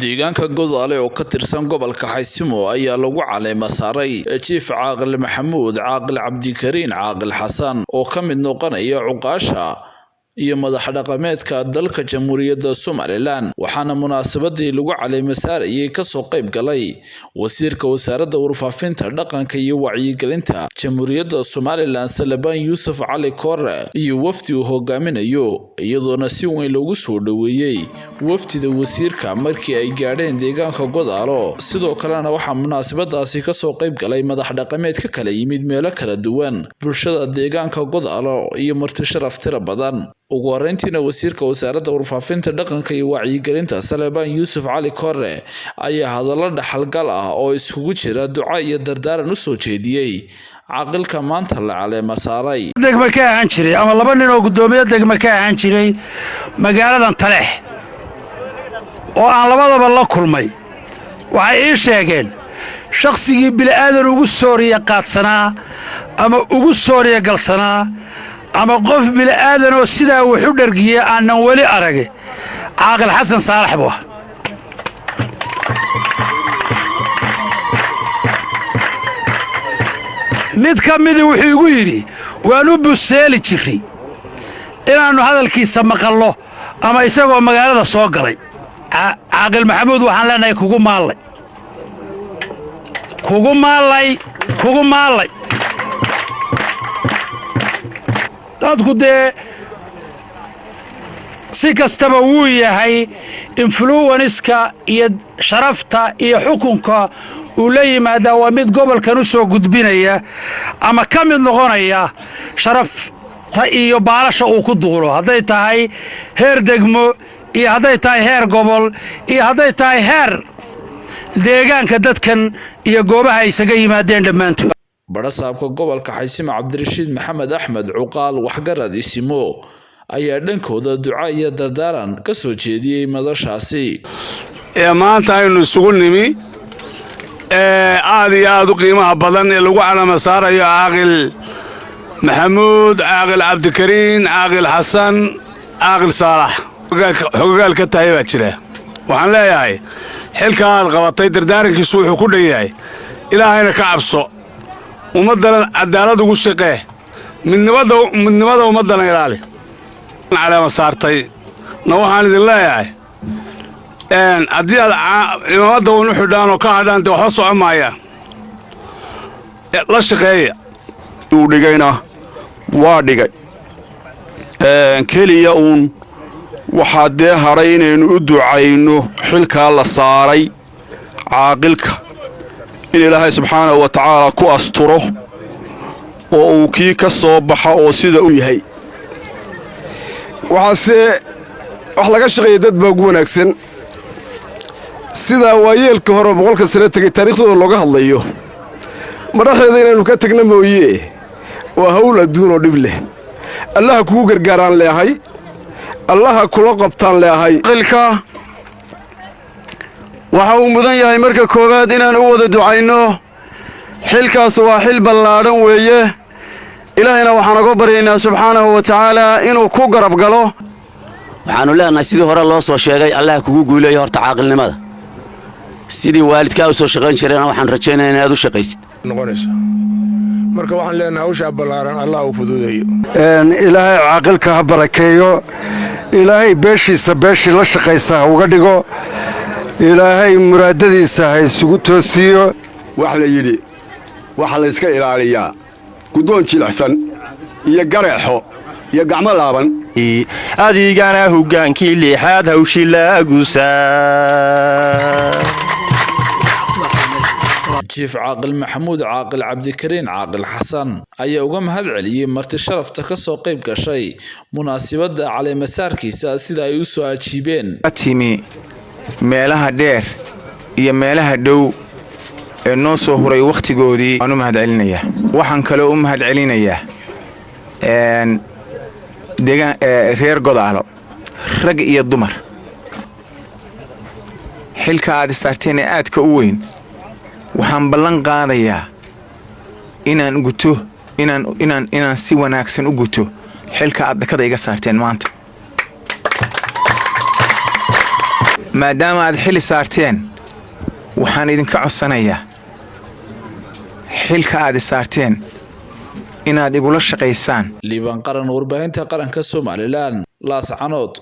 deegaanka Godaale oo ka tirsan gobolka Xaysimo ayaa lagu caleema saaray Chief Caaqil Maxamuud Caaqil Cabdikariin Caaqil Xasan oo ka mid noqonaya cuqaasha iyo madax dhaqameedka dalka Jamhuuriyadda Soomaaliland waxaana munaasabadii lagu caleema saarayay ka soo qayb galay wasiirka wasaaradda warfaafinta dhaqanka iyo wacyigelinta Jamhuuriyadda Soomaaliland Salebaan Yuusuf Cali Koore iyo wafdi uu hogaaminayo iyadoona si weyn loogu soo dhaweeyay wafdida wasiirka markii ay gaadheen deegaanka Godaalo sidoo kalena waxaa munaasabadaasi ka soo qayb galay madax dhaqameed ka kala yimid meelo kala duwan bulshada deegaanka Godaalo iyo marti sharaf tiro badan ugu horeyntiina wasiirka wasaaradda warfaafinta dhaqanka iyo wacyigelinta Salebaan Yuusuf Cali Koore ayaa hadallo dhaxalgal ah oo isugu jira duco iyo dardaaran u soo jeediyay caaqilka maanta la caleema saaray degmo ka ahaan jiray ama laba nin oo gudoomiye degmo ka ahaan jiray magaaladan Taleex oo aan labadaba la kulmay waxay ii sheegeen shakhsigii bilaadan ugu sooriya qaadsanaa ama ugu sooriya galsanaa ama qof bilaadan oo sidaa wax u dhargiyay aanan wali arag Caaqil Xasan Saalax buu mid ka mid wuxuu igu yiri waan u buseeli jiray inaanu hadalkiisa maqallo ama isagoo magaalada soo galay Caaqil Maxamuud waxaan leenahay kugu maalay dadku dee si kastaba wuu yahay influenska iyo sharafta iyo xukunka uu la yimaada waa mid gobolkan u soo gudbinaya ama ka mid noqonaya sharafta iyo baalasha uu ku duulo hadday tahay heer degmo iyo hadday tahay heer gobol iyo hadday tahay heer deegaanka dadkan iyo goobaha isaga yimaadeen dhammaantood barasaabka gobolka Xaysimo Cabdirashiid Maxamed Axmed Cuqaal waxgarad isimo ayaa dhankooda duco iyo dardaaran ka soo jeediyay madashaasi maanta aynu isugu nimi aad iyo aad u qiimaha badan ee lagu caleema saarayo Caaqil Maxamuud Caaqil Cabdikariin Caaqil Xasan Caaqil Saalax xogaal ka tahay baa jira waxaan leeyahay xilka aad qabatay dardaarankiisu wuxuu ku dhan ilaahayna ka cabso ummadana cadaalad ugu shaqee midnimada ummadana ilaali caleema saartay waxaan idin leeyahay haddii aad imaamada u xidhaan oo ka hadhaan dee waxba socon maayaan la shaqeeya uu dhigayna waa dhigay keliya uun waxaa dee hadhay inaynu u ducayno xilkaa la saaray caaqilka in ilaahay subxaanahu wa tacaala ku asturo oo uu kii ka soo baxa oo sida u yahay waxaase wax laga shaqeeya dad baa ugu wanaagsan sidaa waayeelka hore boqolka sano tegay taariikhdooda looga hadlayo madaxeeda inaynu ka tagna mooye waa hawl adduun oo dhib leh allaha kugu gargaaraan leehay allaha kula qabtaan leehay caaqilka waxa uu mudan yahay marka koowaad inaan u wada ducayno xilkaas waa xil ballaadhan weeye ilaahayna waxaan uga baryaynaa subxaanahu wa tacaala inuu ku garab galo waxaanu leenahay sidii hore loo soo sheegay allah kugu guuleeyo horta caaqilnimada sidii waalidkaa u soo shaqayn jireen waxaan rajaynayaa inaad u shaqaysid marka waxaan leenahay hawsha ballaaran allah uu fududeeyo ilaahay caaqilka ha barakeeyo ilaahay beeshiisa beeshii la shaqaysa ha uga dhigo ilaahay muraadadiisa ha isugu toosiyo wax la yidhi waxa la iska ilaaliyaa guddoon jilicsan iyo gareexo iyo gacmo laaban adigana hogaankii lixaad hawshii laagusaa Chief Caaqil Maxamuud Caaqil Cabdikariin Caaqil Xasan ayaa uga mahad celiyay marti sharafta ka soo qayb gashay munaasabada caleema saarkiisa sida ay u soo ajiibeen timi meelaha dheer iyo meelaha dhow ee noo soo huray waqtigoodii aan u mahad celinayaa waxaan kale u mahad celinayaa reer Godaalo rag iyo dumar xilka aad saarteen ee aadka u weyn waxaan ballan qaadayaa inaan guto inaan si wanaagsan u guto xilka aad dakada iga saarteen maanta maadaama aad xili saarteen waxaan idinka codsanayaa xilka aad saarteen inaad igula shaqaysaan liibaan qaran warbaahinta qaranka Soomaaliland laascanood